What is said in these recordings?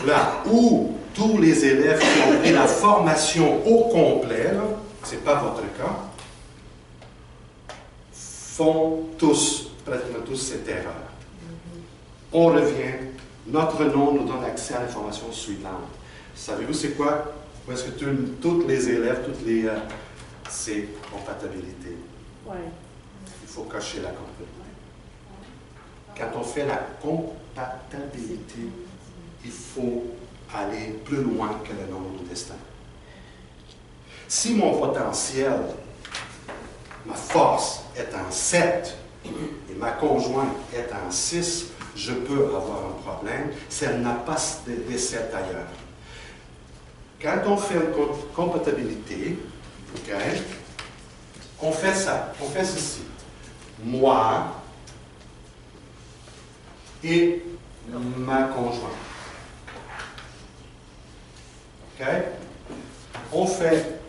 Là où tous les élèves qui ont pris la formation au complet, ce n'est pas votre cas, font tous, pratiquement tous, cette erreur. On revient, notre nom nous donne accès à l'information suivante. Savez-vous c'est quoi? Où est-ce que tous les élèves, c'est compatibilité. Ouais. Il faut cocher la compatibilité. Quand on fait la compatibilité, il faut aller plus loin que le nombre de destin. Si mon potentiel, ma force est en 7 et ma conjointe est en 6, je peux avoir un problème si elle n'a pas des 7 ailleurs. Quand on fait une compatibilité, okay, on fait ça, on fait ceci. Moi et ma conjointe. OK? On fait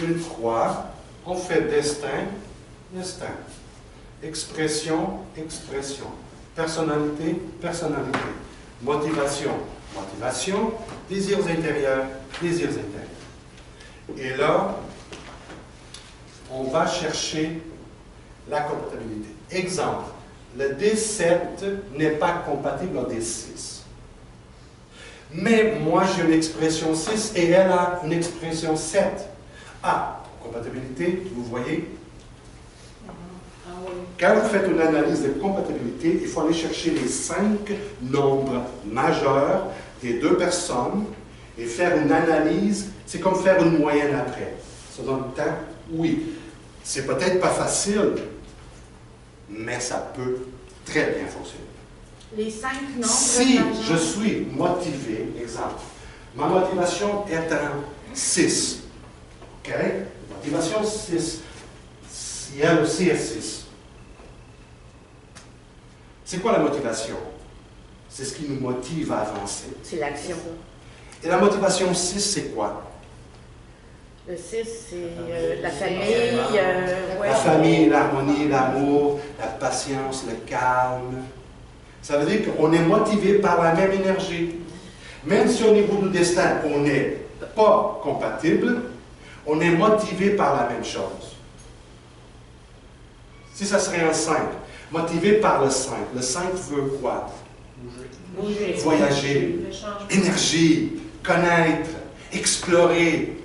une croix, on fait destin, destin. Expression, expression. Personnalité, personnalité. Motivation, motivation. Désirs intérieurs, désirs intérieurs. Et là, on va chercher la compatibilité. Exemple, le D7 n'est pas compatible au D6. Mais moi, j'ai une expression 6 et elle a une expression 7. Ah, compatibilité, vous voyez? Quand vous faites une analyse de compatibilité, il faut aller chercher les 5 nombres majeurs des 2 personnes et faire une analyse. C'est comme faire une moyenne après. Ça donne le temps? Oui. C'est peut-être pas facile, mais ça peut très bien fonctionner. Les 5 nombres Si majeurs. je suis motivé, exemple, ma motivation est en 6. OK? Motivation 6. Si elle aussi est 6. C'est quoi la motivation? C'est ce qui nous motive à avancer. C'est l'action. Et la motivation 6, c'est quoi? Le 6, c'est la famille. Ouais. La famille, l'harmonie, l'amour, la patience, le calme. Ça veut dire qu'on est motivé par la même énergie. Même si au niveau du destin, on n'est pas compatible, on est motivé par la même chose. Si ça serait un 5, motivé par le 5. Le 5 veut quoi? Bouger. Voyager, énergie, connaître, explorer.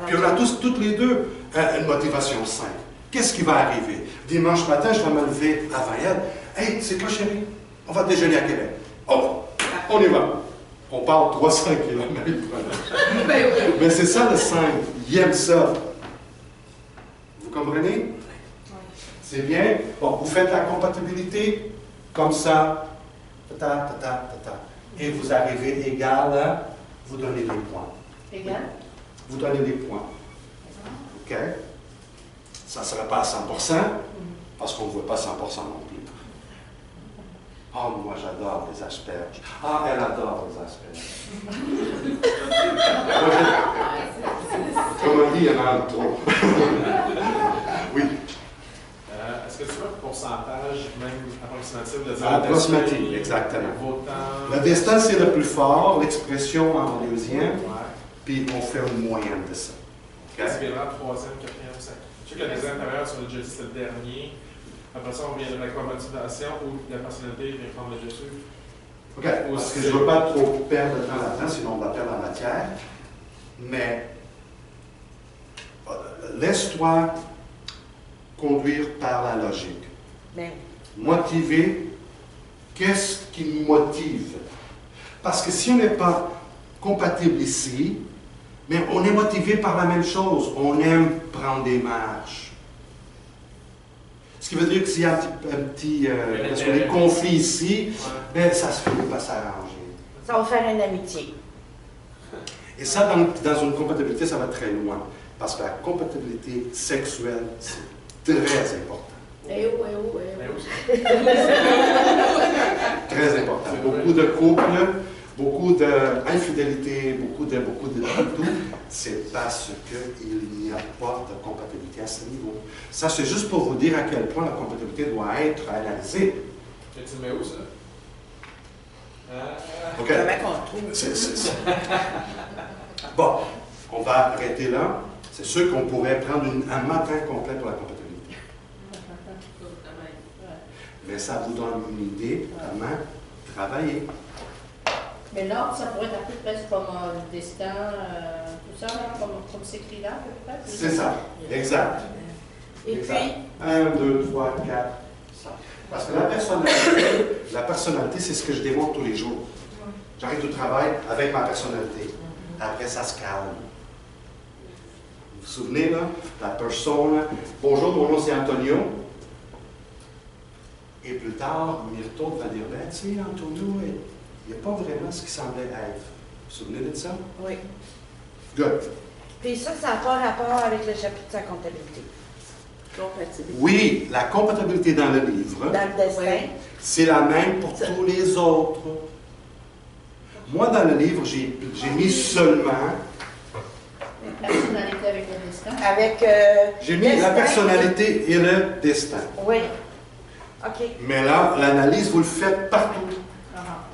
Puis on a toutes les deux une motivation 5. Qu'est-ce qui va arriver? Dimanche matin, je vais me lever avant elle. Hey, c'est quoi, chérie? On va déjeuner à Québec. Oh, on y va. On part 300 km. Mais c'est ça le 5. Il aime ça. Vous comprenez? C'est bien. Bon, vous faites la compatibilité comme ça. Et vous arrivez égal à, vous donnez les points. Égal? Vous donnez les points. OK? Ça ne sera pas à 100%, parce qu'on ne veut pas 100% non plus. Ah, moi j'adore les asperges. Ah, elle adore les asperges. Comme on dit, il y en a trop. Oui. Est-ce que tu veux un pourcentage même approximatif de dire Approximatif, exactement. Le destin, c'est le plus fort, l'expression en deuxième, puis on fait une moyenne de ça. Qu'est-ce qui viendra troisième, quatrième, cinquième? Je sais que le deuxième intérieur, sur le déjà dit, c'est le dernier. Après ça, on viendrait avec la motivation ou la personnalité vient prendre le dessus. OK. Parce que je ne veux pas trop perdre de temps là-dedans, sinon on va perdre la matière. Mais laisse-toi conduire par la logique. Bien. Motiver, qu'est-ce qui nous motive? Parce que si on n'est pas compatible ici, mais on est motivé par la même chose. On aime prendre des marches. Ce qui veut dire que s'il y a parce qu'on est conflit ici, ben, ça ne peut pas s'arranger. Ça va faire une amitié. Et ça, dans une compatibilité, ça va très loin. Parce que la compatibilité sexuelle, c'est très important. Eh oh, eh oh, eh oh. Très important. Beaucoup de couples, beaucoup d'infidélité, beaucoup de tout, c'est parce qu'il n'y a pas de compatibilité à ce niveau. Ça, c'est juste pour vous dire à quel point la compatibilité doit être analysée. Et tu le mets où, ça? OK? Comment qu'on trouve? Bon, on va arrêter là. C'est sûr qu'on pourrait prendre un matin complet pour la comptabilité. Mais ça vous donne une idée comment travailler. Mais l'ordre, ça pourrait être un peu presque comme le destin, tout ça, là, comme c'est écrit là, à peu près. C'est ça, exact. Et Exact. puis, 1, 2, 3, 4, 5. Parce que la personnalité, c'est ce que je démontre tous les jours. J'arrive au travail avec ma personnalité. Après, ça se calme. Vous vous souvenez, là? La personne. Bonjour, mon nom c'est Antonio. Et plus tard, Myrto va dire, ben, tu sais, Antonio, il n'y a pas vraiment ce qu'il semblait être. Vous vous souvenez de ça? oui. Good. Puis ça n'a pas rapport avec le chapitre de la comptabilité. Compatibilité. Oui, la comptabilité dans le livre, Dans le destin. Oui. c'est la même pour tous les autres. Moi, dans le livre, j'ai mis seulement, La personnalité avec le destin. Avec. j'ai mis la destin. personnalité et le destin. Oui. OK. Mais là, l'analyse, vous le faites partout.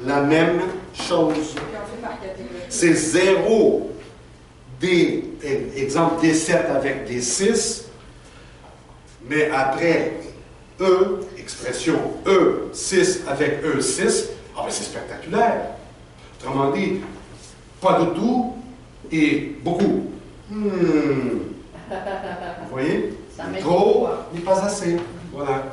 La même chose. Puis on fait par catégorie. C'est 0 des, exemple, des 7 avec des 6, mais après expression E6 avec E6, ah ben c'est spectaculaire. Autrement dit, pas du tout et beaucoup. Vous voyez? Ça met Trop, quoi? mais pas assez. Voilà.